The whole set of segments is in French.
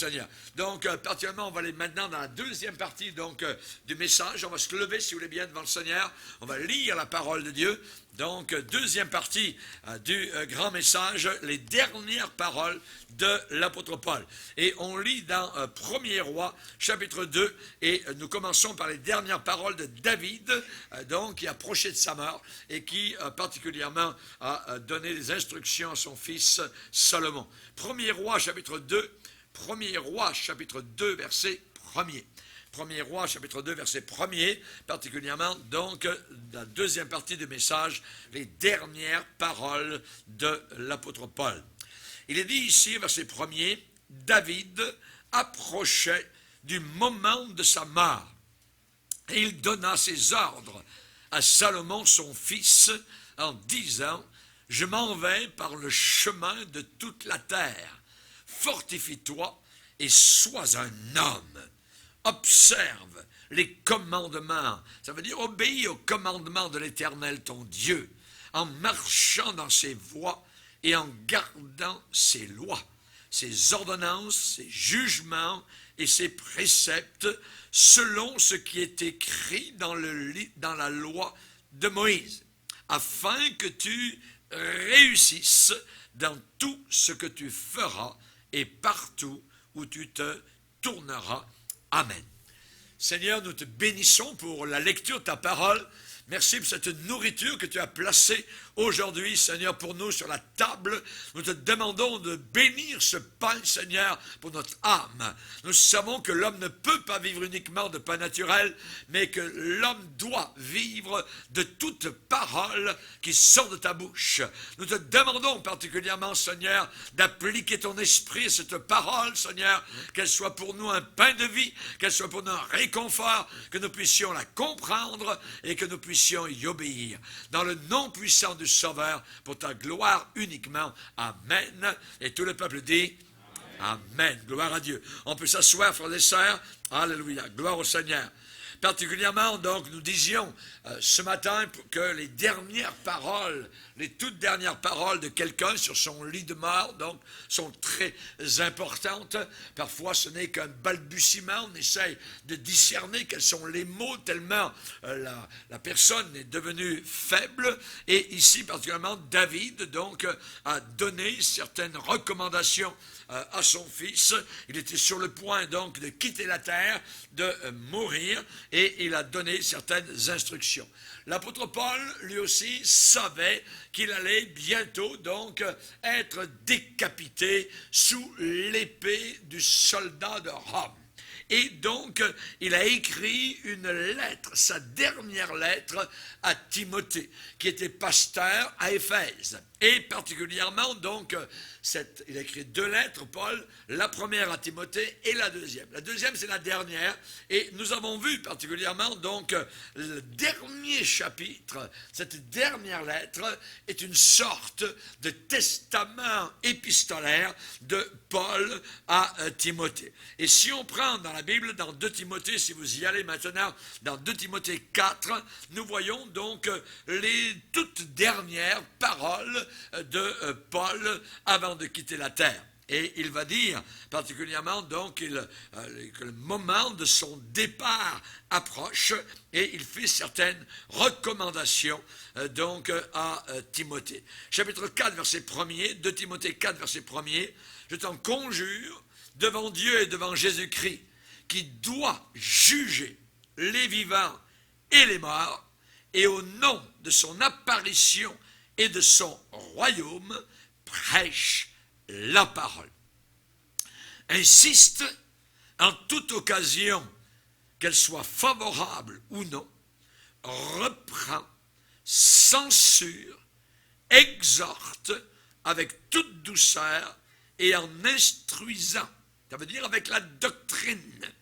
Seigneur. Donc, particulièrement, on va aller maintenant dans la deuxième partie donc, du message. On va se lever, si vous voulez bien, devant le Seigneur. On va lire la parole de Dieu. Donc, deuxième partie du grand message, les dernières paroles de l'apôtre Paul. Et on lit dans 1er Roi, chapitre 2, et nous commençons par les dernières paroles de David, donc, qui approchait de sa mort, et qui particulièrement a donné des instructions à son fils Salomon. 1er Roi, chapitre 2, 1er Roi, chapitre 2, verset 1er. 1er Roi, chapitre 2, verset 1er, particulièrement, donc, la deuxième partie du message, les dernières paroles de l'apôtre Paul. Il est dit ici, verset 1er, David approchait du moment de sa mort, et il donna ses ordres à Salomon, son fils, en disant, « Je m'en vais par le chemin de toute la terre. Fortifie-toi et sois un homme. » Observe les commandements, ça veut dire obéis aux commandements de l'Éternel ton Dieu, en marchant dans ses voies et en gardant ses lois, ses ordonnances, ses jugements et ses préceptes, selon ce qui est écrit dans la loi de Moïse, afin que tu réussisses dans tout ce que tu feras et partout où tu te tourneras. Amen. Seigneur, nous te bénissons pour la lecture de ta parole. Merci pour cette nourriture que tu as placée aujourd'hui, Seigneur, pour nous sur la table. Nous te demandons de bénir ce pain, Seigneur, pour notre âme. Nous savons que l'homme ne peut pas vivre uniquement de pain naturel, mais que l'homme doit vivre de toute parole qui sort de ta bouche. Nous te demandons particulièrement, Seigneur, d'appliquer ton esprit à cette parole, Seigneur, qu'elle soit pour nous un pain de vie, qu'elle soit pour nous un réconfort, que nous puissions la comprendre et que nous puissions y obéir. Dans le nom puissant du Sauveur, pour ta gloire uniquement. Amen. Et tout le peuple dit Amen. Amen. Gloire à Dieu. On peut s'asseoir, frères et sœurs. Alléluia. Gloire au Seigneur. Particulièrement, donc, nous disions ce matin que les dernières paroles, les toutes dernières paroles de quelqu'un sur son lit de mort, donc, sont très importantes. Parfois, ce n'est qu'un balbutiement. On essaye de discerner quels sont les mots, tellement la personne est devenue faible. Et ici, particulièrement, David, donc, a donné certaines recommandations à son fils. Il était sur le point, donc, de quitter la terre, de mourir, et il a donné certaines instructions. L'apôtre Paul, lui aussi, savait qu'il allait bientôt, donc, être décapité sous l'épée du soldat de Rome. Et donc, il a écrit une lettre, sa dernière lettre à Timothée, qui était pasteur à Éphèse. Et particulièrement, donc, il a écrit 2 lettres, Paul, la première à Timothée et la deuxième. La deuxième, c'est la dernière. Et nous avons vu particulièrement, donc, le dernier chapitre, cette dernière lettre est une sorte de testament épistolaire de Paul à Timothée. Et si on prend dans la Bible, dans 2 Timothée, si vous y allez maintenant, dans 2 Timothée 4, nous voyons donc les toutes dernières paroles de Paul avant de quitter la terre. Et il va dire particulièrement donc que le moment de son départ approche et il fait certaines recommandations donc à Timothée. Chapitre 4, verset 1er, 2 Timothée 4, verset 1er, je t'en conjure devant Dieu et devant Jésus-Christ qui doit juger les vivants et les morts et au nom de son apparition et de son royaume, prêche la parole. Insiste en toute occasion, qu'elle soit favorable ou non, reprend, censure, exhorte avec toute douceur et en instruisant, ça veut dire avec la doctrine,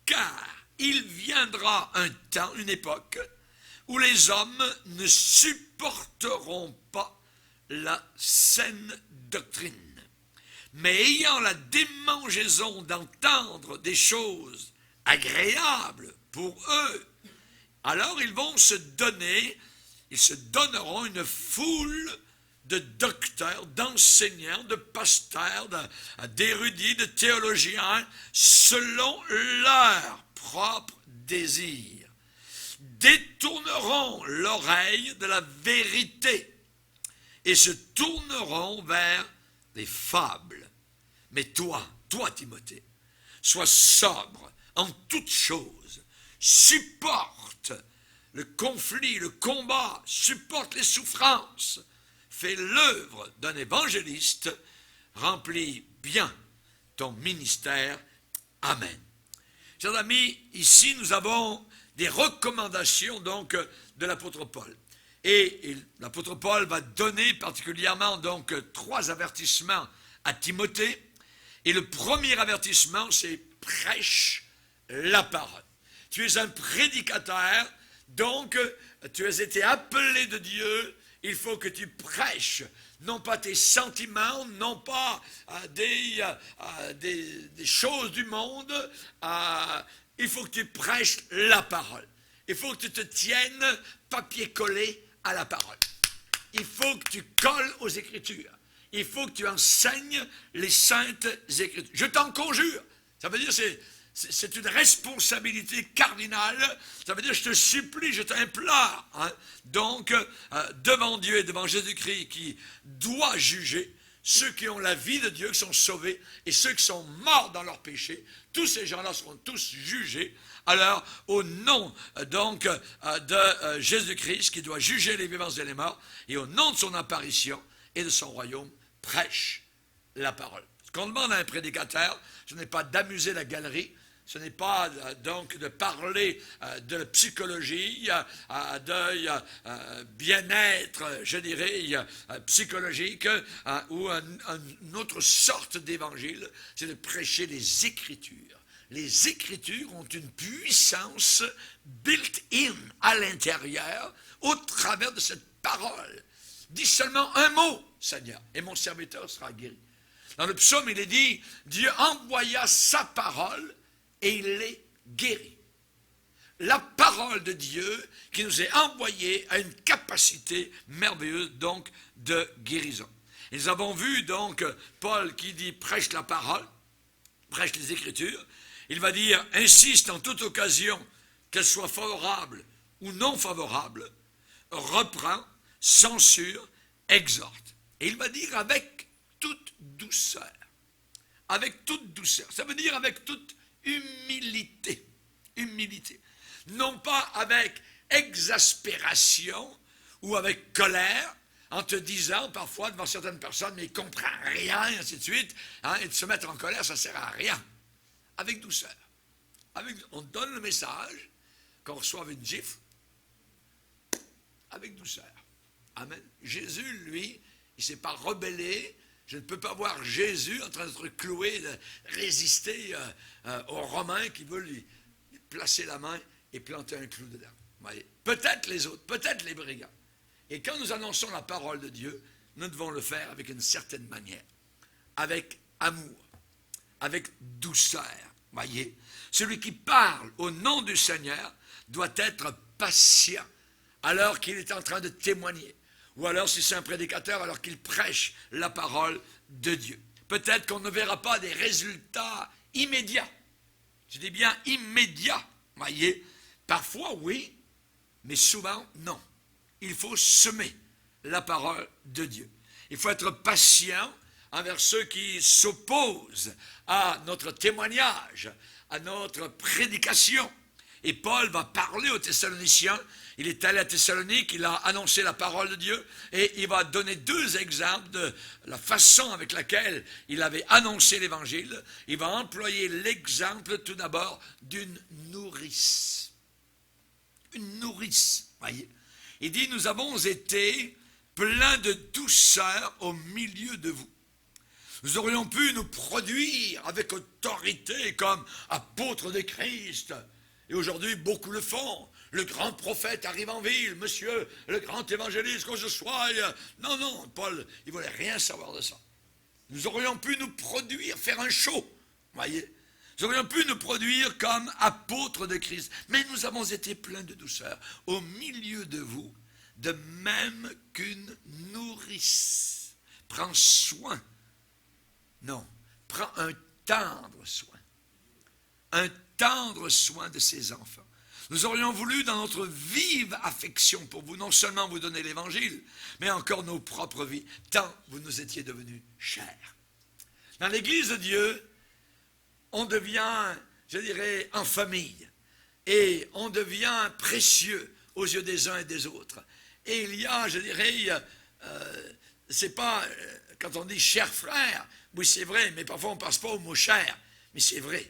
car il viendra un temps, une époque, où les hommes ne supporteront pas la saine doctrine, mais ayant la démangeaison d'entendre des choses agréables pour eux, alors ils se donneront une foule de docteurs, d'enseignants, de pasteurs, d'érudits, de théologiens, selon leur propre désir, détourneront l'oreille de la vérité et se tourneront vers des fables. Mais toi, Timothée, sois sobre en toutes choses, supporte le conflit, le combat, supporte les souffrances, fais l'œuvre d'un évangéliste, remplis bien ton ministère. Amen. Chers amis, ici nous avons des recommandations donc de l'apôtre Paul. Et l'apôtre Paul va donner particulièrement donc 3 avertissements à Timothée. Et le premier avertissement, c'est prêche la parole. Tu es un prédicateur, donc tu as été appelé de Dieu. Il faut que tu prêches, non pas tes sentiments, non pas des choses du monde. Il faut que tu prêches la parole. Il faut que tu te tiennes papier collé à la parole. Il faut que tu colles aux Écritures. Il faut que tu enseignes les saintes Écritures. Je t'en conjure. Ça veut dire c'est une responsabilité cardinale. Ça veut dire je te supplie, je t'implore. Donc, devant Dieu et devant Jésus-Christ qui doit juger ceux qui ont la vie de Dieu, qui sont sauvés, et ceux qui sont morts dans leur péché, tous ces gens-là seront tous jugés. Alors, au nom donc de Jésus-Christ qui doit juger les vivants et les morts, et au nom de son apparition et de son royaume, prêche la parole. Ce qu'on demande à un prédicateur, ce n'est pas d'amuser la galerie, ce n'est pas donc de parler de psychologie, de bien-être, je dirais, psychologique, ou une autre sorte d'évangile, c'est de prêcher les Écritures. Les Écritures ont une puissance built-in à l'intérieur au travers de cette parole. Dis seulement un mot, Seigneur, et mon serviteur sera guéri. Dans le psaume, il est dit, Dieu envoya sa parole et il les guérit. La parole de Dieu qui nous est envoyée a une capacité merveilleuse donc de guérison. Et nous avons vu donc Paul qui dit prêche la parole, prêche les Écritures. Il va dire insiste en toute occasion, qu'elle soit favorable ou non favorable, reprend, censure, exhorte. Et il va dire avec toute douceur. Avec toute douceur. Ça veut dire avec toute humilité. Humilité. Non pas avec exaspération ou avec colère, en te disant parfois devant certaines personnes, mais il ne comprend rien, et ainsi de suite, et de se mettre en colère, ça ne sert à rien. Avec douceur. On donne le message, qu'on reçoive une gifle, avec douceur. Amen. Jésus, lui, il ne s'est pas rebellé. Je ne peux pas voir Jésus en train d'être cloué, de résister aux Romains qui veulent lui placer la main et planter un clou dedans. Peut-être les autres, peut-être les brigands. Et quand nous annonçons la parole de Dieu, nous devons le faire avec une certaine manière, avec amour, avec douceur. Voyez, celui qui parle au nom du Seigneur doit être patient alors qu'il est en train de témoigner. Ou alors, si c'est un prédicateur, alors qu'il prêche la parole de Dieu. Peut-être qu'on ne verra pas des résultats immédiats. Je dis bien immédiats, voyez. Parfois, oui, mais souvent, non. Il faut semer la parole de Dieu. Il faut être patient envers ceux qui s'opposent à notre témoignage, à notre prédication. Et Paul va parler aux Thessaloniciens. Il est allé à Thessalonique, il a annoncé la parole de Dieu et il va donner 2 exemples de la façon avec laquelle il avait annoncé l'évangile. Il va employer l'exemple tout d'abord d'une nourrice. Une nourrice, voyez. Il dit, nous avons été pleins de douceur au milieu de vous. Nous aurions pu nous produire avec autorité comme apôtres de Christ. Et aujourd'hui, beaucoup le font. Le grand prophète arrive en ville, monsieur, le grand évangéliste, que je sois. Non, non, Paul, il ne voulait rien savoir de ça. Nous aurions pu nous produire, faire un show, voyez. Nous aurions pu nous produire comme apôtres de Christ. Mais nous avons été pleins de douceur au milieu de vous, de même qu'une nourrice prend soin. Non, prend un tendre soin. Un tendre soin de ses enfants. Nous aurions voulu, dans notre vive affection pour vous, non seulement vous donner l'Évangile, mais encore nos propres vies, tant vous nous étiez devenus chers. Dans l'Église de Dieu, on devient, je dirais, en famille, et on devient précieux aux yeux des uns et des autres. Et il y a, je dirais, c'est pas, quand on dit cher frère, oui c'est vrai, mais parfois on ne passe pas au mot cher, mais c'est vrai.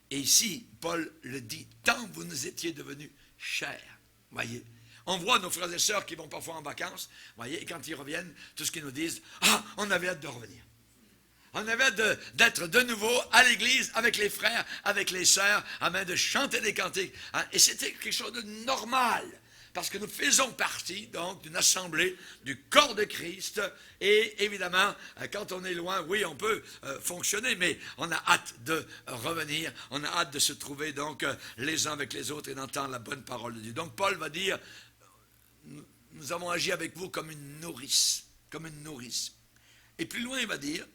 Et ici, Paul le dit, tant vous nous étiez devenus chers. Voyez, on voit nos frères et sœurs qui vont parfois en vacances, voyez, et quand ils reviennent, tout ce qu'ils nous disent, ah, on avait hâte de revenir. On avait hâte d'être de nouveau à l'église avec les frères, avec les sœurs, afin de chanter des cantiques. Hein? Et c'était quelque chose de normal. Parce que nous faisons partie, donc, d'une assemblée du corps de Christ. Et évidemment, quand on est loin, oui, on peut fonctionner, mais on a hâte de revenir. On a hâte de se trouver, donc, les uns avec les autres et d'entendre la bonne parole de Dieu. Donc, Paul va dire, nous avons agi avec vous comme une nourrice. Comme une nourrice. Et plus loin, il va dire,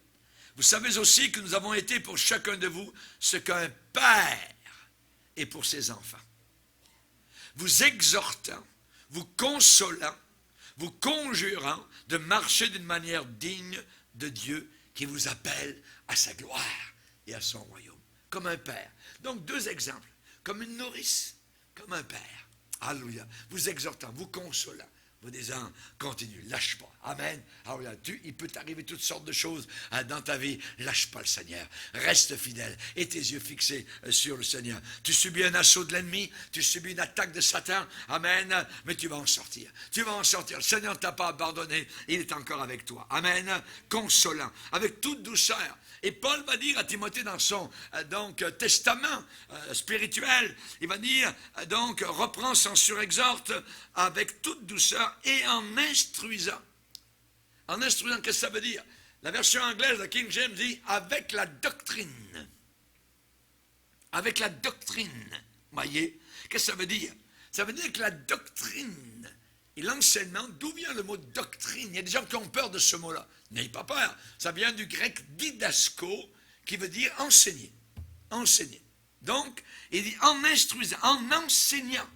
vous savez aussi que nous avons été pour chacun de vous ce qu'un père est pour ses enfants. Vous exhortant, vous consolant, vous conjurant de marcher d'une manière digne de Dieu qui vous appelle à sa gloire et à son royaume, comme un père. Donc, deux exemples, comme une nourrice, comme un père. Alléluia. Vous exhortant, vous consolant, vous disant, continue, lâche pas. Amen. Alléluia. Il peut t'arriver toutes sortes de choses dans ta vie. Lâche pas le Seigneur. Reste fidèle. Et tes yeux fixés sur le Seigneur. Tu subis un assaut de l'ennemi. Tu subis une attaque de Satan. Amen. Mais tu vas en sortir. Tu vas en sortir. Le Seigneur ne t'a pas abandonné. Il est encore avec toi. Amen. Consolant. Avec toute douceur. Et Paul va dire à Timothée dans son testament spirituel, il va dire, donc, reprends, censure, exhorte avec toute douceur et en instruisant. En instruisant, qu'est-ce que ça veut dire? La version anglaise de King James dit avec la doctrine. Avec la doctrine. Voyez? Qu'est-ce que ça veut dire? Ça veut dire que la doctrine et l'enseignement, d'où vient le mot doctrine? Il y a des gens qui ont peur de ce mot-là. N'ayez pas peur. Ça vient du grec didasko, qui veut dire enseigner. Enseigner. Donc, il dit en instruisant, en enseignant,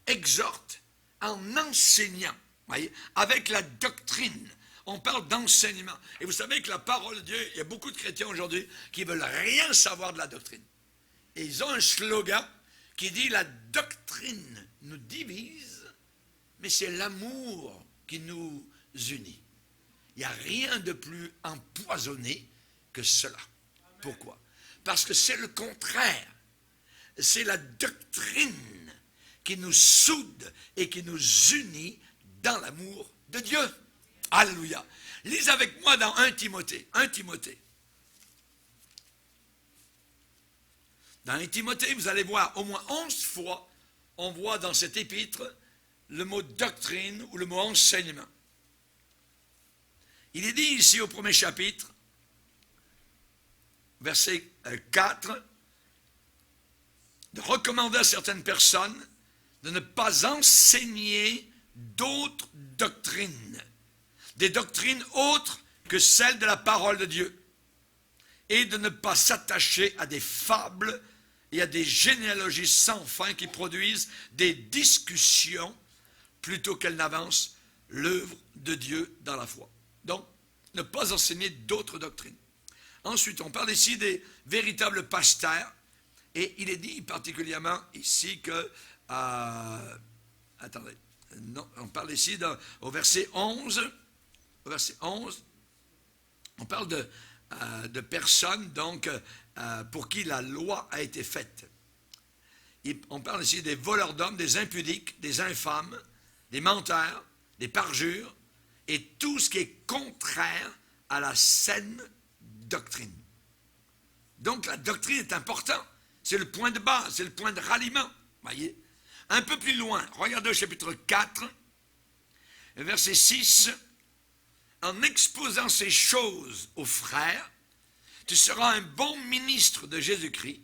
exhorte, en enseignant. Voyez? Avec la doctrine. On parle d'enseignement. Et vous savez que la parole de Dieu, il y a beaucoup de chrétiens aujourd'hui qui ne veulent rien savoir de la doctrine. Et ils ont un slogan qui dit la doctrine nous divise, mais c'est l'amour qui nous unit. Il n'y a rien de plus empoisonné que cela. Pourquoi? Parce que c'est le contraire. C'est la doctrine qui nous soude et qui nous unit dans l'amour de Dieu. Alléluia. Lisez avec moi dans 1 Timothée. 1 Timothée. Dans 1 Timothée, vous allez voir au moins 11 fois, on voit dans cet épître le mot doctrine ou le mot enseignement. Il est dit ici au premier chapitre, verset 4, de recommander à certaines personnes de ne pas enseigner d'autres doctrines, des doctrines autres que celles de la parole de Dieu, et de ne pas s'attacher à des fables et à des généalogies sans fin qui produisent des discussions plutôt qu'elles n'avancent l'œuvre de Dieu dans la foi. Donc, ne pas enseigner d'autres doctrines. Ensuite, on parle ici des véritables pasteurs, et il est dit particulièrement ici que, attendez, non, on parle ici au verset 11, on parle de personnes donc pour qui la loi a été faite. On parle ici des voleurs d'hommes, des impudiques, des infâmes, des menteurs, des parjures, et tout ce qui est contraire à la saine doctrine. Donc la doctrine est importante. C'est le point de base, c'est le point de ralliement. Voyez? Un peu plus loin, regardez au chapitre 4, verset 6. En exposant ces choses aux frères, tu seras un bon ministre de Jésus-Christ,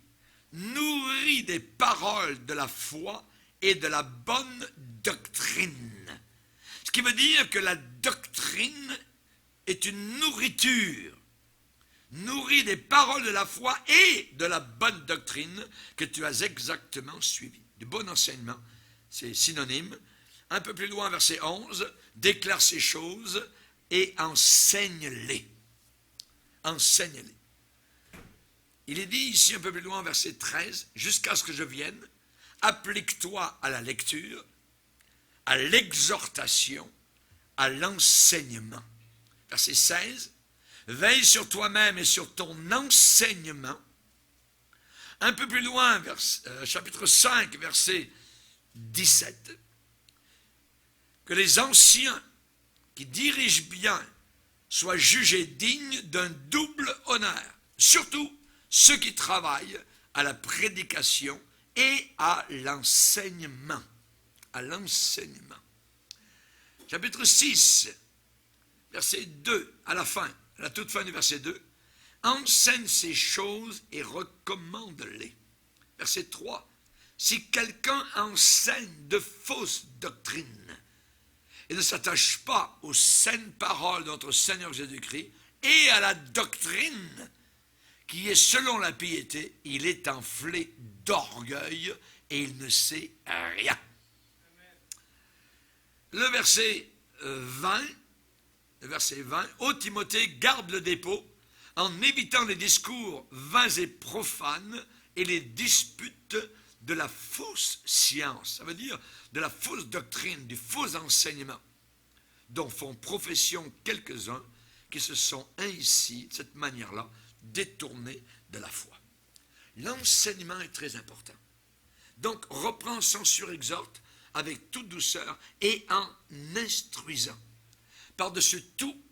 nourri des paroles de la foi et de la bonne doctrine. Ce qui veut dire que la doctrine est une nourriture, nourrie des paroles de la foi et de la bonne doctrine que tu as exactement suivie. Du bon enseignement, c'est synonyme. Un peu plus loin, verset 11, déclare ces choses et enseigne-les. Enseigne-les. Il est dit ici un peu plus loin, verset 13, jusqu'à ce que je vienne, applique-toi à la lecture, à l'exhortation, à l'enseignement. Verset 16, veille sur toi-même et sur ton enseignement. Un peu plus loin, chapitre 5, verset 17, que les anciens qui dirigent bien soient jugés dignes d'un double honneur, surtout ceux qui travaillent à la prédication et à l'enseignement. À l'enseignement. Chapitre 6, verset 2, à la fin, à la toute fin du verset 2, enseigne ces choses et recommande-les. Verset 3, si quelqu'un enseigne de fausses doctrines et ne s'attache pas aux saines paroles de notre Seigneur Jésus-Christ et à la doctrine qui est selon la piété, il est enflé d'orgueil et il ne sait rien. Le verset 20, ô Timothée, garde le dépôt en évitant les discours vains et profanes et les disputes de la fausse science, ça veut dire de la fausse doctrine, du faux enseignement, dont font profession quelques-uns qui se sont ainsi, de cette manière-là, détournés de la foi. L'enseignement est très important. Donc, reprends sans surexhorte, avec toute douceur et en instruisant. Par-dessus tout,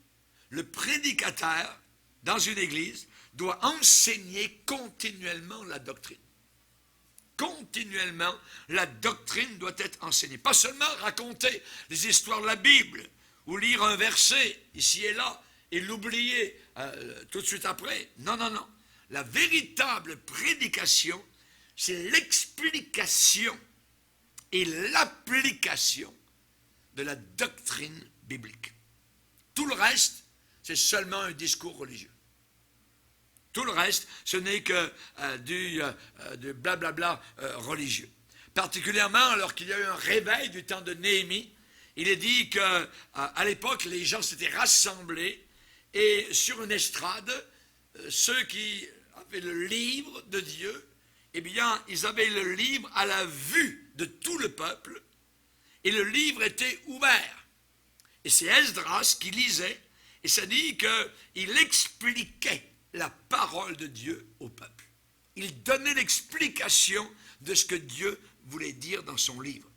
le prédicateur, dans une église, doit enseigner continuellement la doctrine. Continuellement, la doctrine doit être enseignée. Pas seulement raconter les histoires de la Bible, ou lire un verset ici et là, et l'oublier tout de suite après. Non, non, non. La véritable prédication, c'est l'explication et l'application de la doctrine biblique. Tout le reste, c'est seulement un discours religieux. Tout le reste, ce n'est que du blablabla religieux. Particulièrement alors qu'il y a eu un réveil du temps de Néhémie, il est dit qu'à l'époque, les gens s'étaient rassemblés et sur une estrade, ceux qui avaient le livre de Dieu, eh bien, ils avaient le livre à la vue de tout le peuple et le livre était ouvert. Et c'est Esdras qui lisait et ça dit qu'il expliquait la parole de Dieu au peuple. Il donnait l'explication de ce que Dieu voulait dire dans son livre.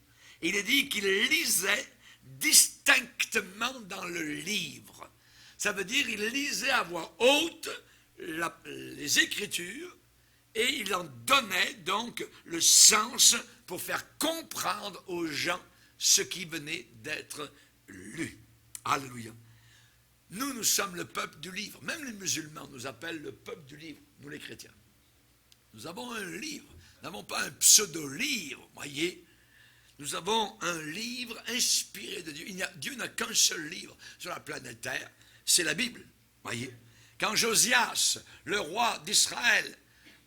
Et il est dit qu'il lisait distinctement dans le livre. Ça veut dire qu'il lisait à voix haute les Écritures et il en donnait donc le sens pour faire comprendre aux gens ce qui venait d'être lu. Alléluia. Nous sommes le peuple du livre. Même les musulmans nous appellent le peuple du livre, nous les chrétiens. Nous avons un livre. Nous n'avons pas un pseudo-livre, voyez. Nous avons un livre inspiré de Dieu. Dieu n'a qu'un seul livre sur la planète Terre, c'est la Bible, voyez. Quand Josias, le roi d'Israël,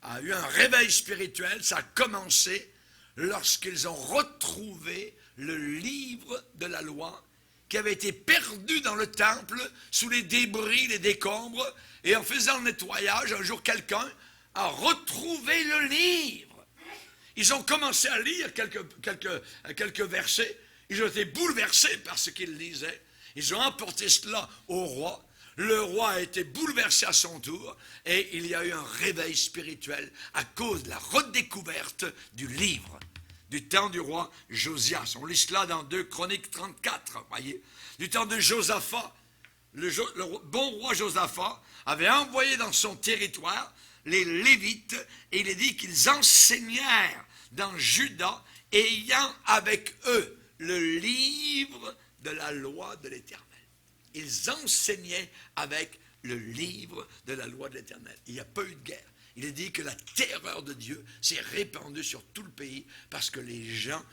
a eu un réveil spirituel, ça a commencé lorsqu'ils ont retrouvé le livre de la loi qui avait été perdu dans le temple sous les débris, les décombres, et en faisant le nettoyage, un jour quelqu'un a retrouvé le livre. Ils ont commencé à lire quelques versets, ils ont été bouleversés par ce qu'ils lisaient, ils ont emporté cela au roi, le roi a été bouleversé à son tour, et il y a eu un réveil spirituel à cause de la redécouverte du livre du temps du roi Josias. On lit cela dans 2 Chroniques 34, voyez. Du temps de Josaphat, le bon roi Josaphat avait envoyé dans son territoire les Lévites, et il est dit qu'ils enseignèrent dans Juda, ayant avec eux le livre de la loi de l'Éternel. Ils enseignaient avec le livre de la loi de l'Éternel. Il n'y a pas eu de guerre. il est dit que la terreur de Dieu s'est répandue sur tout le pays parce que les gens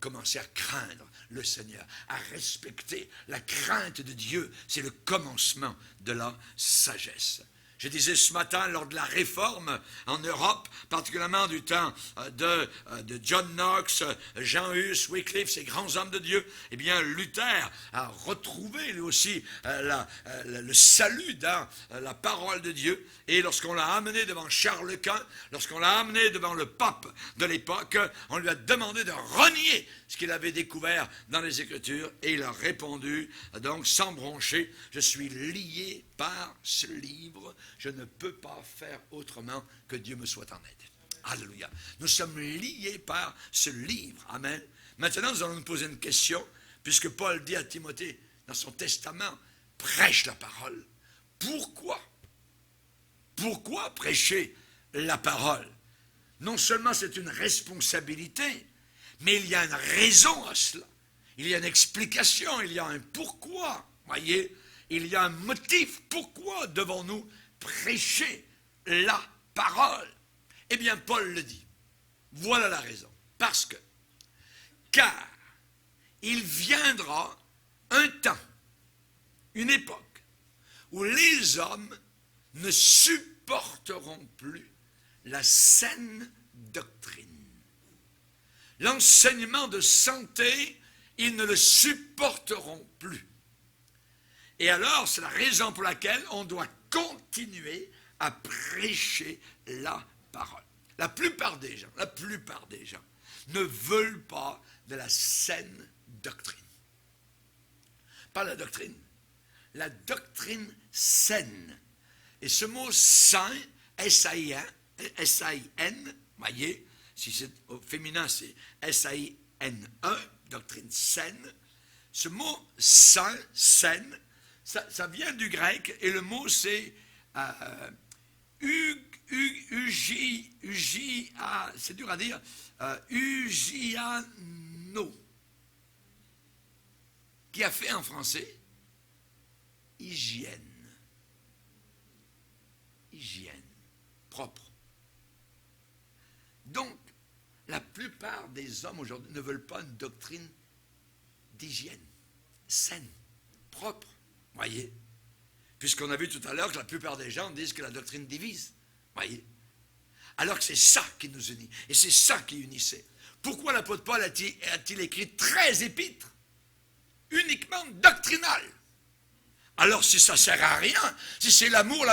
commençaient à craindre le Seigneur, à respecter la crainte de Dieu. C'est le commencement de la sagesse. Je disais ce matin, lors de la réforme en Europe, particulièrement du temps de John Knox, Jean Hus, Wycliffe, ces grands hommes de Dieu, eh bien Luther a retrouvé lui aussi le salut dans la parole de Dieu. Et lorsqu'on l'a amené devant Charles Quint, lorsqu'on l'a amené devant le pape de l'époque, on lui a demandé de renier ce qu'il avait découvert dans les Écritures, et il a répondu, donc sans broncher, je suis lié par ce livre, je ne peux pas faire autrement que Dieu me soit en aide. Alléluia. Nous sommes liés par ce livre. Amen. Maintenant, nous allons nous poser une question, puisque Paul dit à Timothée, dans son testament, prêche la parole. Pourquoi? Pourquoi prêcher la parole? Non seulement c'est une responsabilité, mais il y a une raison à cela. Il y a une explication, il y a un pourquoi. Voyez, il y a un motif. Pourquoi devons-nous prêcher la parole? Eh bien, Paul le dit. Voilà la raison. Parce que, car il viendra un temps, une époque, où les hommes ne supporteront plus la saine doctrine. L'enseignement de santé, ils ne le supporteront plus. Et alors, c'est la raison pour laquelle on doit continuer à prêcher la parole. La plupart des gens ne veulent pas de la saine doctrine. Pas la doctrine saine. Et ce mot sain, S-A-I-N, voyez, si c'est au féminin, c'est S-A-I-N-E, doctrine saine. Ce mot sain, saine, ça vient du grec, et le mot c'est c'est dur à dire, Ugiano, qui a fait en français hygiène. Hygiène, propre. Donc, la plupart des hommes aujourd'hui ne veulent pas une doctrine d'hygiène, saine, propre. Voyez? Puisqu'on a vu tout à l'heure que la plupart des gens disent que la doctrine divise. Voyez? Alors que c'est ça qui nous unit. Et c'est ça qui unissait. Pourquoi l'apôtre Paul a-t-il écrit 13 épîtres? Uniquement doctrinales. Alors si ça ne sert à rien, si c'est l'amour,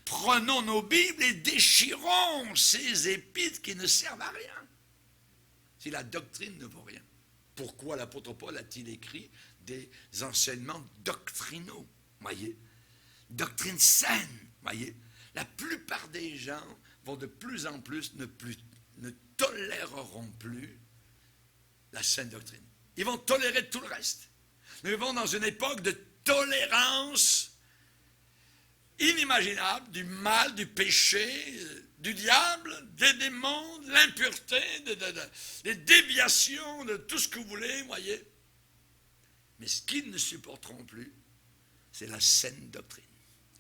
prenons nos Bibles et déchirons ces épîtres qui ne servent à rien. Si la doctrine ne vaut rien. Pourquoi l'apôtre Paul a-t-il écrit des enseignements doctrinaux? Voyez? Doctrine saine. Voyez? La plupart des gens vont de plus en plus ne toléreront plus la saine doctrine. Ils vont tolérer tout le reste. Nous vivons dans une époque de tolérance inimaginable du mal, du péché, du diable, des démons, de l'impureté, des déviations, de tout ce que vous voulez, voyez. Mais ce qu'ils ne supporteront plus, c'est la saine doctrine.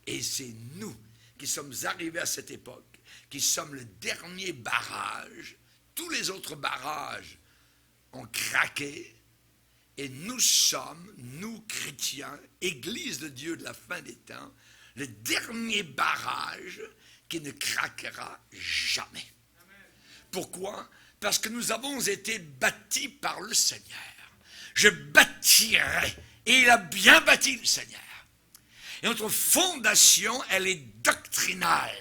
Et c'est nous qui sommes arrivés à cette époque, qui sommes le dernier barrage. Tous les autres barrages ont craqué. Et nous sommes, nous chrétiens, Église de Dieu de la fin des temps, le dernier barrage qui ne craquera jamais. Pourquoi? Parce que nous avons été bâtis par le Seigneur. Je bâtirai, et il a bien bâti le Seigneur. Et notre fondation, elle est doctrinale.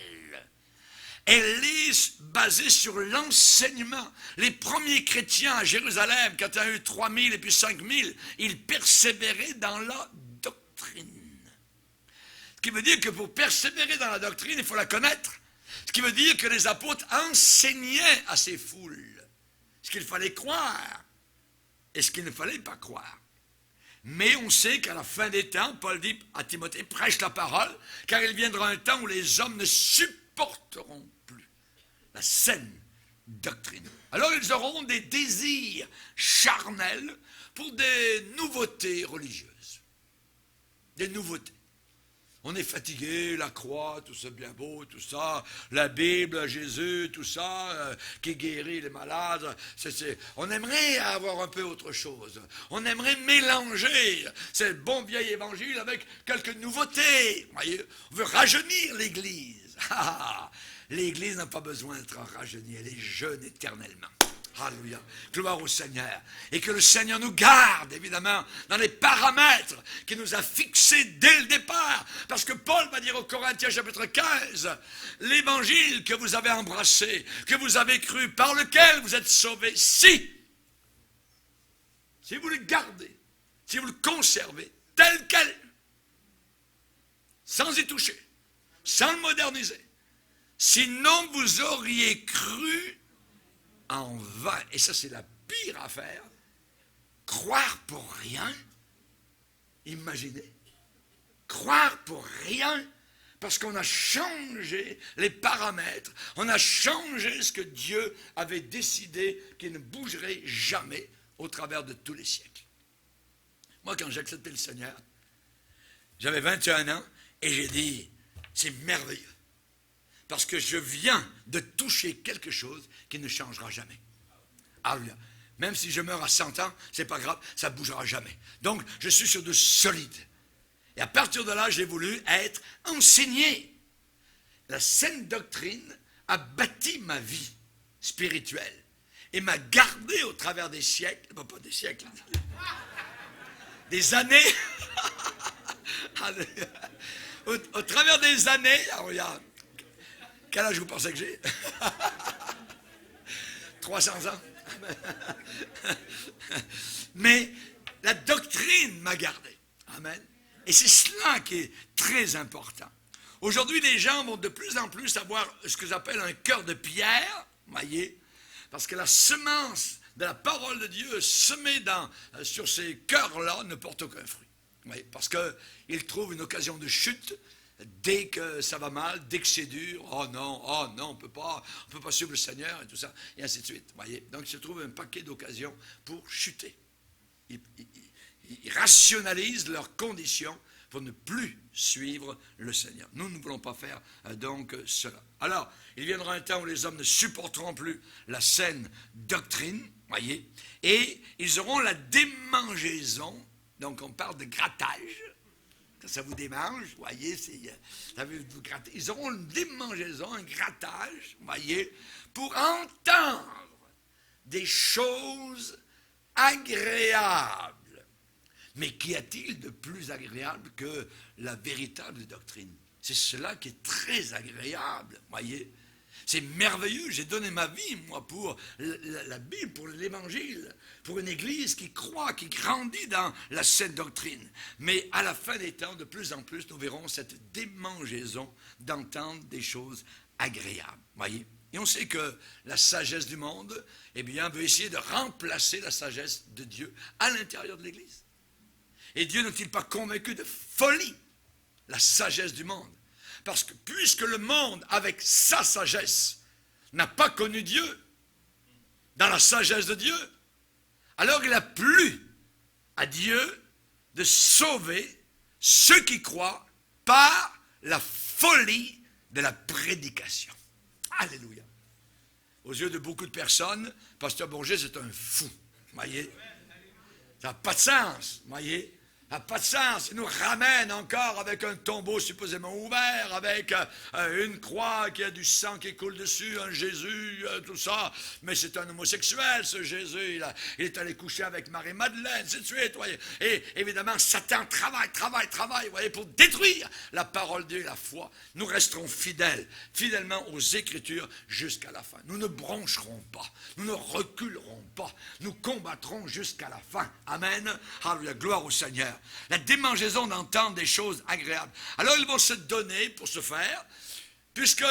Elle est basée sur l'enseignement. Les premiers chrétiens à Jérusalem, quand il y a eu 3000 et puis 5000, ils persévéraient dans la doctrine. Ce qui veut dire que pour persévérer dans la doctrine, il faut la connaître. Ce qui veut dire que les apôtres enseignaient à ces foules ce qu'il fallait croire et ce qu'il ne fallait pas croire. Mais on sait qu'à la fin des temps, Paul dit à Timothée, prêche la parole, car il viendra un temps où les hommes ne supporteront plus la saine doctrine. Alors ils auront des désirs charnels pour des nouveautés religieuses. Des nouveautés. On est fatigué, la croix, tout ça bien beau, tout ça, la Bible, Jésus, tout ça, qui guérit les malades. On aimerait avoir un peu autre chose. On aimerait mélanger ce bon vieil évangile avec quelques nouveautés. Vous voyez, on veut rajeunir l'Église. L'Église n'a pas besoin d'être rajeunie, elle est jeune éternellement. Alléluia. Gloire au Seigneur. Et que le Seigneur nous garde, évidemment, dans les paramètres qu'il nous a fixés dès le départ. Parce que Paul va dire aux Corinthiens, chapitre 15, l'évangile que vous avez embrassé, que vous avez cru, par lequel vous êtes sauvés, si vous le gardez, si vous le conservez tel quel, sans y toucher, sans le moderniser, sinon vous auriez cru en vain. Et ça, c'est la pire affaire. Croire pour rien. Imaginez. Croire pour rien. Parce qu'on a changé les paramètres. On a changé ce que Dieu avait décidé qu'il ne bougerait jamais au travers de tous les siècles. Moi, quand j'ai accepté le Seigneur, j'avais 21 ans et j'ai dit, c'est merveilleux. Parce que je viens de toucher quelque chose qui ne changera jamais. Alléluia. Même si je meurs à 100 ans, c'est pas grave, ça ne bougera jamais. Donc, je suis sur de solide. Et à partir de là, j'ai voulu être enseigné. La saine doctrine a bâti ma vie spirituelle et m'a gardé au travers des siècles, pas des siècles, des années. Au travers des années, alors regarde, quel âge vous pensez que j'ai? 300 ans. Mais la doctrine m'a gardé. Amen. Et c'est cela qui est très important. Aujourd'hui, les gens vont de plus en plus avoir ce que j'appelle un cœur de pierre, voyez, parce que la semence de la parole de Dieu semée sur ces cœurs-là ne porte aucun fruit. Voyez, parce qu'ils trouvent une occasion de chute. Dès que ça va mal, dès que c'est dur, oh non, on peut pas suivre le Seigneur et tout ça, et ainsi de suite. Voyez? Donc, il se trouve un paquet d'occasions pour chuter. Ils rationalisent leurs conditions pour ne plus suivre le Seigneur. Nous ne voulons pas faire donc cela. Alors, il viendra un temps où les hommes ne supporteront plus la saine doctrine, voyez, et ils auront la démangeaison, donc on parle de grattage. Ça vous démange, vous voyez, ils auront une démangeaison, un grattage, vous voyez, pour entendre des choses agréables. Mais qu'y a-t-il de plus agréable que la véritable doctrine? C'est cela qui est très agréable, vous voyez. C'est merveilleux, j'ai donné ma vie, moi, pour la Bible, pour l'Évangile, pour une Église qui croit, qui grandit dans la saine doctrine. Mais à la fin des temps, de plus en plus, nous verrons cette démangeaison d'entendre des choses agréables, voyez. Et on sait que la sagesse du monde, eh bien, veut essayer de remplacer la sagesse de Dieu à l'intérieur de l'Église. Et Dieu n'est-il pas convaincu de folie, la sagesse du monde? Parce que puisque le monde, avec sa sagesse, n'a pas connu Dieu, dans la sagesse de Dieu, alors il a plu à Dieu de sauver ceux qui croient par la folie de la prédication. Alléluia. Aux yeux de beaucoup de personnes, Pasteur Bourget, c'est un fou. Voyez? Ça n'a pas de sens. Voyez? Ça n'a pas de sens. Il nous ramène encore avec un tombeau supposément ouvert, avec une croix qui a du sang qui coule dessus, un Jésus, tout ça. Mais c'est un homosexuel, ce Jésus. Il est allé coucher avec Marie-Madeleine, ainsi de suite. Voyez. Et évidemment, Satan travaille, voyez, pour détruire la parole de Dieu et la foi. Nous resterons fidèlement aux Écritures jusqu'à la fin. Nous ne broncherons pas. Nous ne reculerons pas. Nous combattrons jusqu'à la fin. Amen. Alléluia. Gloire au Seigneur. La démangeaison d'entendre des choses agréables. Alors ils vont se donner pour ce faire, puisque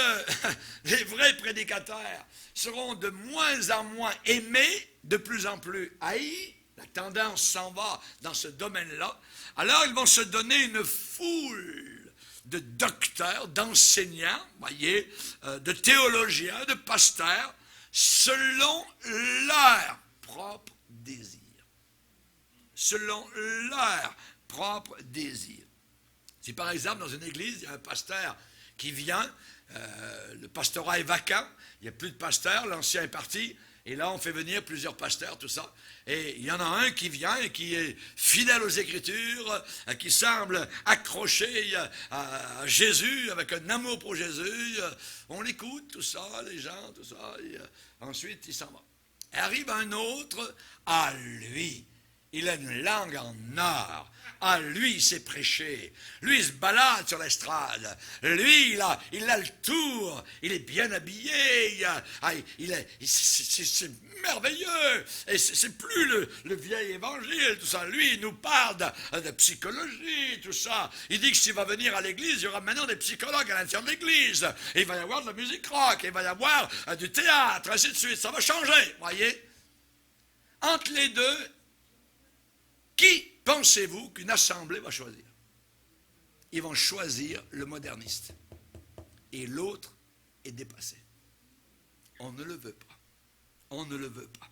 les vrais prédicateurs seront de moins en moins aimés, de plus en plus haïs. La tendance s'en va dans ce domaine-là. Alors ils vont se donner une foule de docteurs, d'enseignants, voyez, de théologiens, de pasteurs, selon leur propre désir. Selon leur propre désir. Si par exemple, dans une église, il y a un pasteur qui vient, le pastorat est vacant, il n'y a plus de pasteur, l'ancien est parti, et là on fait venir plusieurs pasteurs, tout ça. Et il y en a un qui vient et qui est fidèle aux Écritures, qui semble accroché à Jésus, avec un amour pour Jésus. On l'écoute, tout ça, les gens, tout ça, et ensuite il s'en va. Et arrive un autre, à lui, il a une langue en or. Ah, lui, il sait prêcher. Lui, il se balade sur l'estrade. Lui, il a le tour. Il est bien habillé. C'est merveilleux. Et c'est plus le vieil évangile, tout ça. Lui, il nous parle de psychologie, tout ça. Il dit que s'il va venir à l'église, il y aura maintenant des psychologues à l'intérieur de l'église. Et il va y avoir de la musique rock. Et il va y avoir du théâtre, ainsi de suite. Ça va changer, voyez. Entre les deux, qui pensez-vous qu'une assemblée va choisir? Ils vont choisir le moderniste. Et l'autre est dépassé. On ne le veut pas. On ne le veut pas.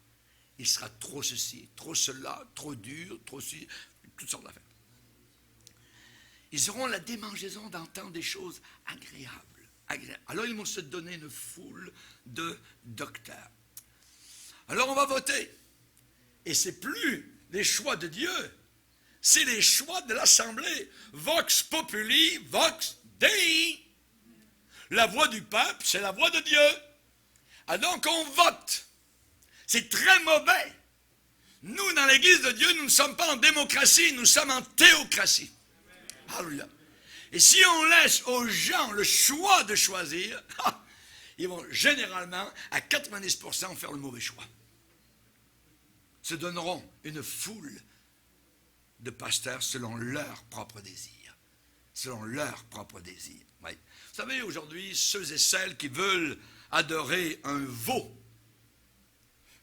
Il sera trop ceci, trop cela, trop dur, trop ci, toutes sortes d'affaires. Ils auront la démangeaison d'entendre des choses agréables. Alors ils vont se donner une foule de docteurs. Alors on va voter. Et c'est plus les choix de Dieu, c'est les choix de l'Assemblée. Vox populi, vox Dei. La voix du peuple, c'est la voix de Dieu. Ah donc on vote. C'est très mauvais. Nous, dans l'Église de Dieu, nous ne sommes pas en démocratie, nous sommes en théocratie. Alléluia. Et si on laisse aux gens le choix de choisir, ils vont généralement, à 90%, faire le mauvais choix. Se donneront une foule de pasteurs selon leur propre désir. Selon leur propre désir. Oui. Vous savez, aujourd'hui, ceux et celles qui veulent adorer un veau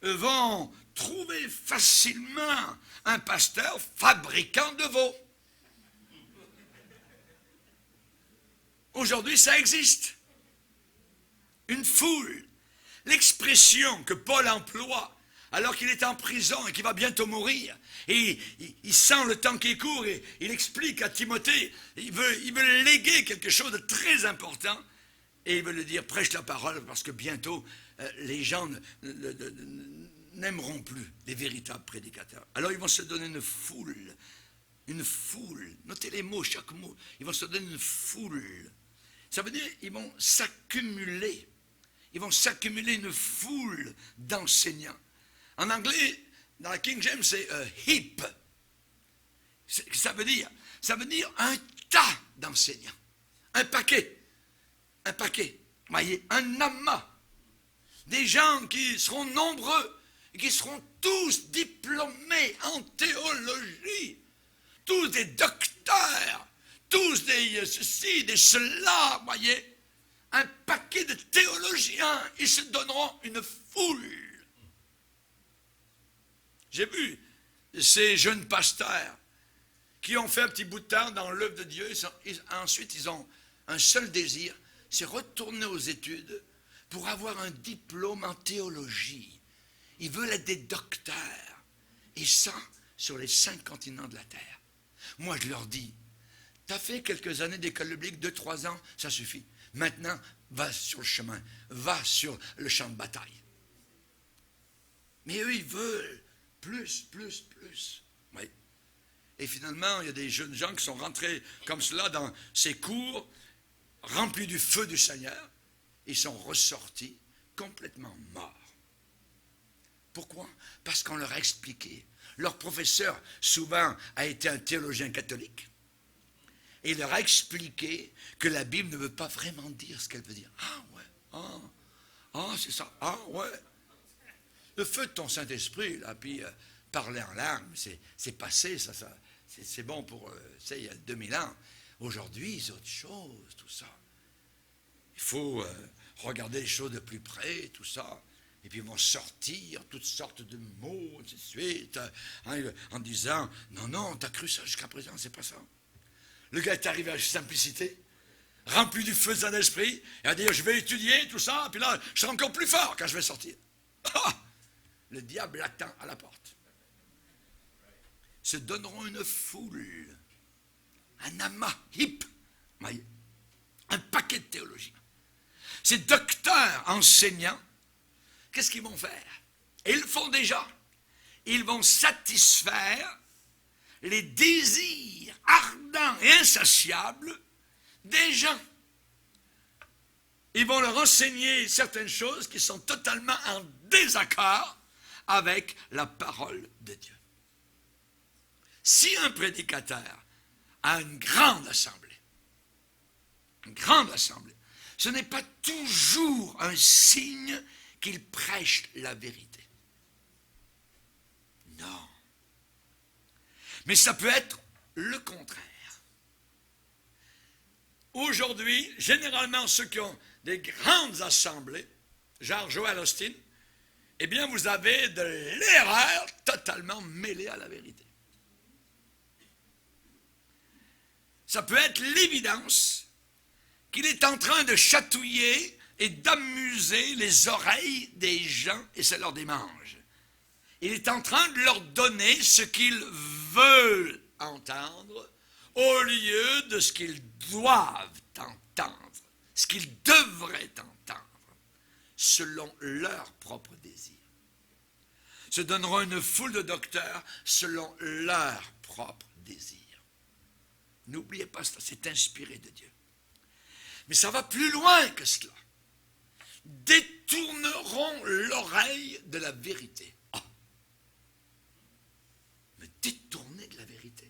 vont trouver facilement un pasteur fabricant de veaux. Aujourd'hui, ça existe. Une foule. L'expression que Paul emploie alors qu'il est en prison et qu'il va bientôt mourir, et il sent le temps qui court, et il explique à Timothée, il veut léguer quelque chose de très important, et il veut lui dire, prêche la parole, parce que bientôt, les gens n'aimeront plus les véritables prédicateurs. Alors ils vont se donner une foule, notez les mots, chaque mot, ils vont se donner une foule. Ça veut dire, ils vont s'accumuler une foule d'enseignants. En anglais, dans la King James, c'est heap. Ça veut dire un tas d'enseignants. Un paquet. Voyez, un amas. Des gens qui seront nombreux et qui seront tous diplômés en théologie. Tous des docteurs. Tous des ceci, des cela, voyez. Un paquet de théologiens. Ils se donneront une foule. J'ai vu ces jeunes pasteurs qui ont fait un petit bout de temps dans l'œuvre de Dieu. Ensuite, ils ont un seul désir, c'est retourner aux études pour avoir un diplôme en théologie. Ils veulent être des docteurs. Et ça, sur les 5 continents de la terre. Moi, je leur dis, tu as fait quelques années d'école biblique, 2-3 ans, ça suffit. Maintenant, va sur le chemin, va sur le champ de bataille. Mais eux, ils veulent plus. Oui. Et finalement, il y a des jeunes gens qui sont rentrés comme cela dans ces cours, remplis du feu du Seigneur. Ils sont ressortis complètement morts. Pourquoi? Parce qu'on leur a expliqué. Leur professeur, souvent, a été un théologien catholique. Et il leur a expliqué que la Bible ne veut pas vraiment dire ce qu'elle veut dire. Ah ouais, c'est ça, ah ouais. Le feu de ton Saint-Esprit, là, puis parler en langue, c'est passé, ça c'est bon pour, il y a 2000 ans. Aujourd'hui, c'est autre chose, tout ça. Il faut regarder les choses de plus près, tout ça. Et puis ils vont sortir toutes sortes de mots, ainsi de suite, en disant, non, t'as cru ça jusqu'à présent, c'est pas ça. Le gars est arrivé à la simplicité, rempli du feu de Saint-Esprit, et a dit, je vais étudier, tout ça, puis là, je serai encore plus fort quand je vais sortir. Le diable attend à la porte. Se donneront une foule, un amas, hip, ces docteurs enseignants, qu'est-ce qu'ils vont faire? Et ils le font déjà. Ils vont satisfaire les désirs ardents et insatiables des gens. Ils vont leur enseigner certaines choses qui sont totalement en désaccord avec la parole de Dieu. Si un prédicateur a une grande assemblée, ce n'est pas toujours un signe qu'il prêche la vérité. Non. Mais ça peut être le contraire. Aujourd'hui, généralement, ceux qui ont des grandes assemblées, genre Joel Osteen, eh bien, vous avez de l'erreur totalement mêlée à la vérité. Ça peut être l'évidence qu'il est en train de chatouiller et d'amuser les oreilles des gens et ça leur démange. Il est en train de leur donner ce qu'ils veulent entendre au lieu de ce qu'ils doivent entendre, ce qu'ils devraient entendre, selon leur propre désir. Se donneront une foule de docteurs selon leur propre désir. N'oubliez pas cela, c'est inspiré de Dieu. Mais ça va plus loin que cela. Détourneront l'oreille de la vérité. Ah! Me détourner de la vérité.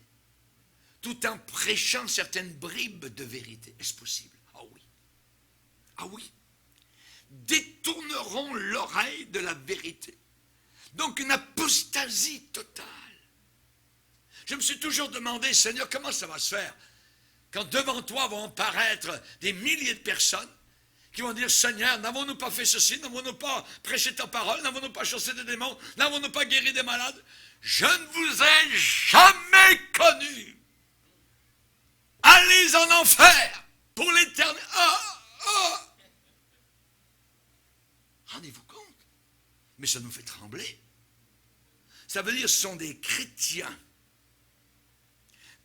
Tout en prêchant certaines bribes de vérité. Est-ce possible? Ah oui. Ah oui. Détourneront l'oreille de la vérité. Donc une apostasie totale. Je me suis toujours demandé, Seigneur, comment ça va se faire quand devant toi vont apparaître des milliers de personnes qui vont dire, Seigneur, n'avons-nous pas fait ceci, n'avons-nous pas prêché ta parole, n'avons-nous pas chassé des démons, n'avons-nous pas guéri des malades? Je ne vous ai jamais connu. Allez en enfer pour l'éternité. Rendez-vous compte? Mais ça nous fait trembler. Ça veut dire que ce sont des chrétiens.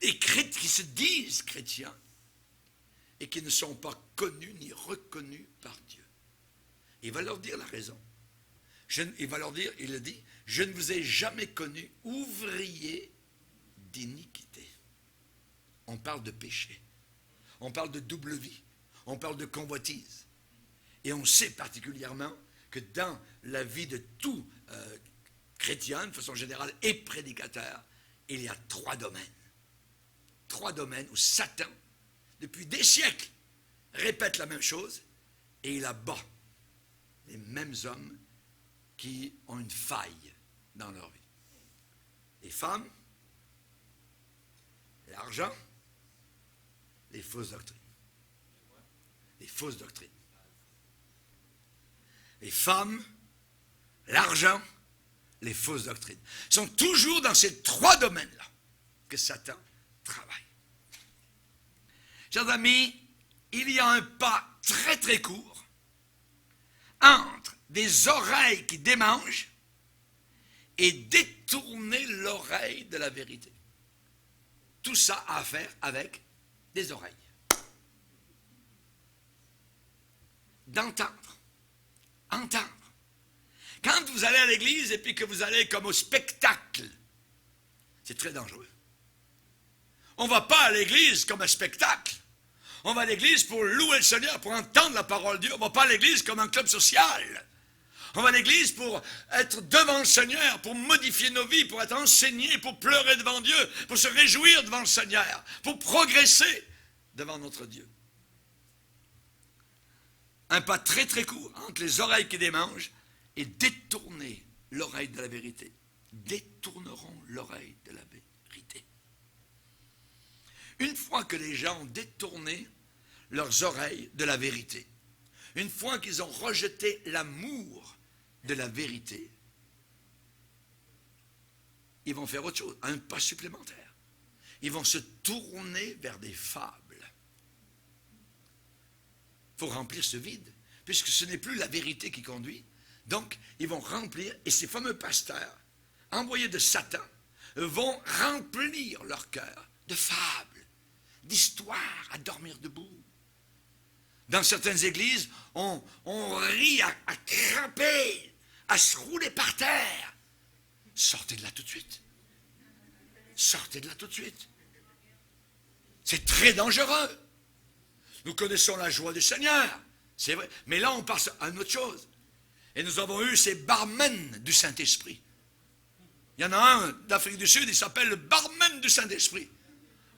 Des chrétiens qui se disent chrétiens et qui ne sont pas connus ni reconnus par Dieu. Il va leur dire la raison. Il va leur dire, il le dit, je ne vous ai jamais connu ouvrier d'iniquité. On parle de péché. On parle de double vie. On parle de convoitise. Et on sait particulièrement que dans la vie de tout chrétien, de façon générale, et prédicateur, il y a trois domaines. Trois domaines où Satan, depuis des siècles, répète la même chose et il abat les mêmes hommes qui ont une faille dans leur vie. Les femmes, l'argent, les fausses doctrines. Les fausses doctrines. Les femmes, l'argent, les fausses doctrines. Sont toujours dans ces trois domaines-là que Satan travaille. Chers amis, il y a un pas très très court entre des oreilles qui démangent et détourner l'oreille de la vérité. Tout ça a à faire avec des oreilles. D'entendre. Entendre. Quand vous allez à l'église et puis que vous allez comme au spectacle, c'est très dangereux. On ne va pas à l'église comme un spectacle. On va à l'église pour louer le Seigneur, pour entendre la parole de Dieu. On ne va pas à l'église comme un club social. On va à l'église pour être devant le Seigneur, pour modifier nos vies, pour être enseigné, pour pleurer devant Dieu, pour se réjouir devant le Seigneur, pour progresser devant notre Dieu. Un pas très très court entre les oreilles qui démangent et détourner l'oreille de la vérité. Détourneront l'oreille de la vérité. Une fois que les gens ont détourné leurs oreilles de la vérité, une fois qu'ils ont rejeté l'amour de la vérité, ils vont faire autre chose, un pas supplémentaire. Ils vont se tourner vers des fables. Il faut remplir ce vide, puisque ce n'est plus la vérité qui conduit. Donc, ils vont remplir, et ces fameux pasteurs, envoyés de Satan, vont remplir leur cœur de fables, d'histoires à dormir debout. Dans certaines églises, on rit à cramper, à se rouler par terre. Sortez de là tout de suite. Sortez de là tout de suite. C'est très dangereux. Nous connaissons la joie du Seigneur, c'est vrai. Mais là, on passe à une autre chose. Et nous avons eu ces barmen du Saint-Esprit. Il y en a un d'Afrique du Sud, il s'appelle le barman du Saint-Esprit.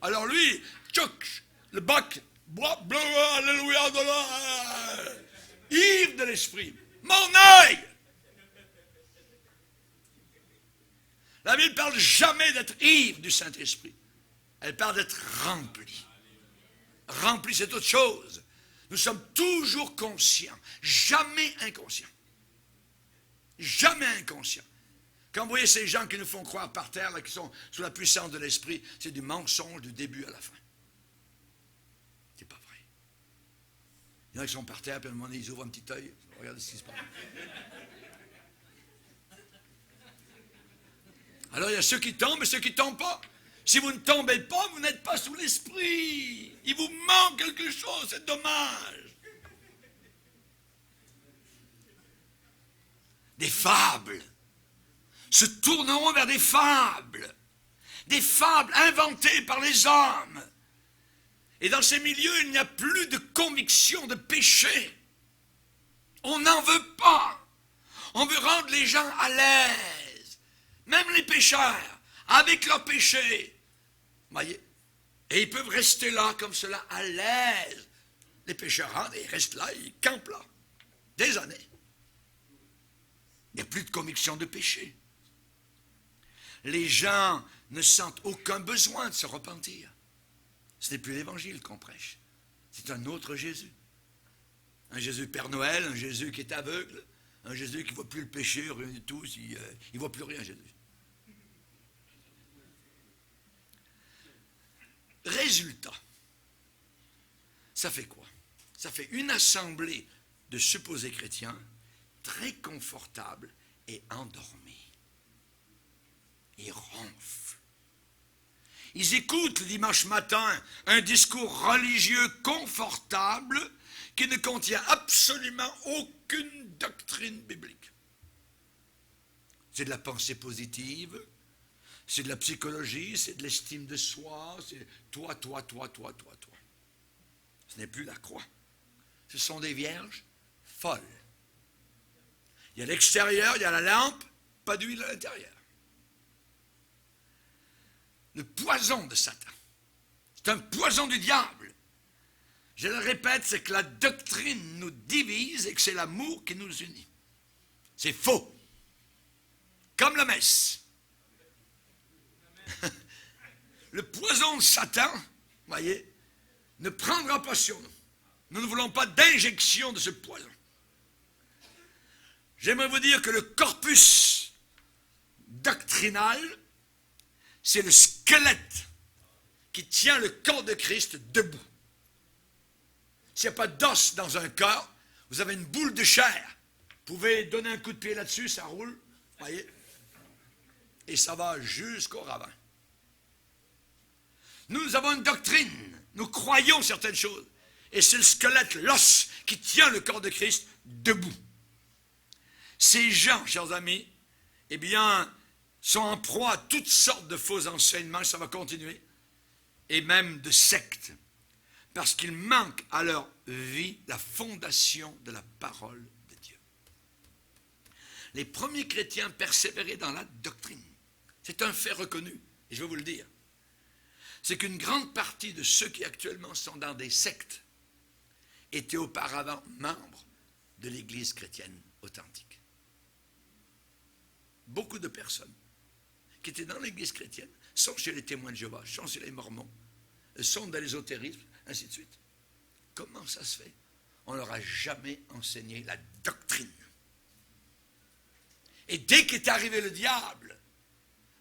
Alors lui, tchouk, le bac, bois, bleu, alléluia, ivre de l'Esprit. Mon œil! La Bible ne parle jamais d'être ivre du Saint-Esprit. Elle parle d'être rempli. Rempli, c'est autre chose. Nous sommes toujours conscients, jamais inconscients. Jamais inconscients. Quand vous voyez ces gens qui nous font croire par terre, là, qui sont sous la puissance de l'esprit, c'est du mensonge du début à la fin. C'est pas vrai. Il y en a qui sont par terre, puis à un moment donné, ils ouvrent un petit œil. Regardez ce qui se passe. Alors il y a ceux qui tombent et ceux qui ne tombent pas. Si vous ne tombez pas, vous n'êtes pas sous l'esprit. Il vous manque quelque chose, c'est dommage. Des fables se tourneront vers des fables inventées par les hommes. Et dans ces milieux, il n'y a plus de conviction de péché. On n'en veut pas. On veut rendre les gens à l'aise. Même les pécheurs, avec leur péché. Voyez? Et ils peuvent rester là, comme cela, à l'aise. Les pécheurs rentrent, ils restent là, ils campent là. Des années. Il n'y a plus de conviction de péché. Les gens ne sentent aucun besoin de se repentir. Ce n'est plus l'évangile qu'on prêche. C'est un autre Jésus. Un Jésus Père Noël, un Jésus qui est aveugle, un Jésus qui ne voit plus le péché, rien du tout, il ne voit plus rien, Jésus. Résultat, ça fait quoi? Ça fait une assemblée de supposés chrétiens très confortables et endormis. Ils ronflent. Ils écoutent le dimanche matin un discours religieux confortable qui ne contient absolument aucune doctrine biblique. C'est de la pensée positive, c'est de la psychologie, c'est de l'estime de soi, c'est toi. Ce n'est plus la croix. Ce sont des vierges folles. Il y a l'extérieur, il y a la lampe, pas d'huile à l'intérieur. Le poison de Satan. C'est un poison du diable. Je le répète, c'est que la doctrine nous divise et que c'est l'amour qui nous unit. C'est faux. Comme la messe. Le poison de Satan, voyez, ne prendra pas sur nous. Nous ne voulons pas d'injection de ce poison. J'aimerais vous dire que le corpus doctrinal, c'est le squelette qui tient le corps de Christ debout. S'il n'y a pas d'os dans un corps, vous avez une boule de chair. Vous pouvez donner un coup de pied là-dessus, ça roule, voyez, et ça va jusqu'au ravin. Nous avons une doctrine, nous croyons certaines choses, et c'est le squelette, l'os, qui tient le corps de Christ debout. Ces gens, chers amis, eh bien, sont en proie à toutes sortes de faux enseignements, ça va continuer, et même de sectes, parce qu'ils manquent à leur vie la fondation de la parole de Dieu. Les premiers chrétiens persévéraient dans la doctrine. C'est un fait reconnu, et je vais vous le dire. C'est qu'une grande partie de ceux qui actuellement sont dans des sectes étaient auparavant membres de l'Église chrétienne authentique. Beaucoup de personnes qui étaient dans l'Église chrétienne sont chez les témoins de Jéhovah, sont chez les mormons, sont dans l'ésotérisme, ainsi de suite. Comment ça se fait? On ne leur a jamais enseigné la doctrine. Et dès qu'est arrivé le diable,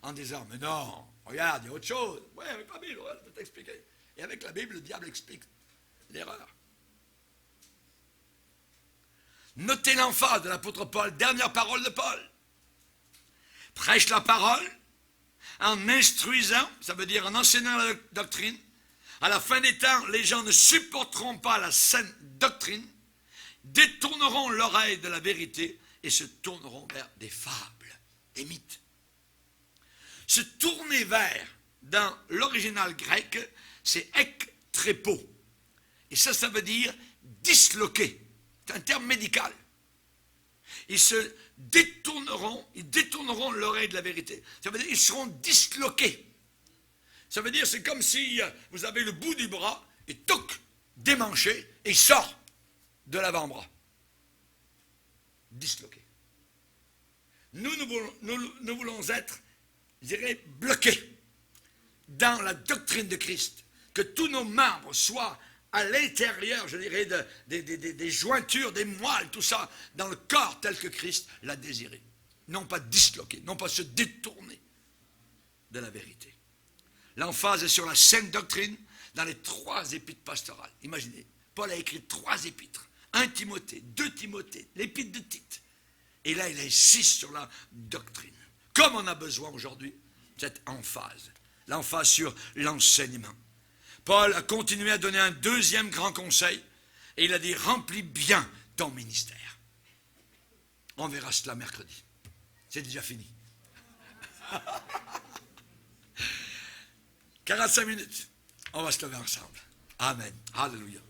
en disant, mais non, regarde, il y a autre chose. Oui, avec la Bible, je vais t'expliquer. Et avec la Bible, le diable explique l'erreur. Notez l'emphase de l'apôtre Paul, dernière parole de Paul. Prêche la parole en instruisant, ça veut dire en enseignant la doctrine. À la fin des temps, les gens ne supporteront pas la saine doctrine. détourneront l'oreille de la vérité et se tourneront vers des fables, des mythes. Se tourner vers, dans l'original grec, c'est ektrépo. Et ça veut dire disloquer. C'est un terme médical. Ils détourneront l'oreille de la vérité. Ça veut dire qu'ils seront disloqués. Ça veut dire c'est comme si vous avez le bout du bras et toc, démanché et il sort de l'avant-bras. Disloqué. Nous voulons être, je dirais, bloqués dans la doctrine de Christ. Que tous nos membres soient à l'intérieur, je dirais, des jointures, des moelles, tout ça, dans le corps tel que Christ l'a désiré. Non pas disloquer, non pas se détourner de la vérité. L'emphase est sur la saine doctrine dans les 3 épîtres pastorales. Imaginez, Paul a écrit 3 épîtres. 1 Timothée, 2 Timothée, l'épître de Tite. Et là, il insiste sur la doctrine. Comme on a besoin aujourd'hui, cette emphase. L'emphase sur l'enseignement. Paul a continué à donner un 2e grand conseil. Et il a dit, remplis bien ton ministère. On verra cela mercredi. C'est déjà fini. 45 minutes. On va se lever ensemble. Amen. Alléluia.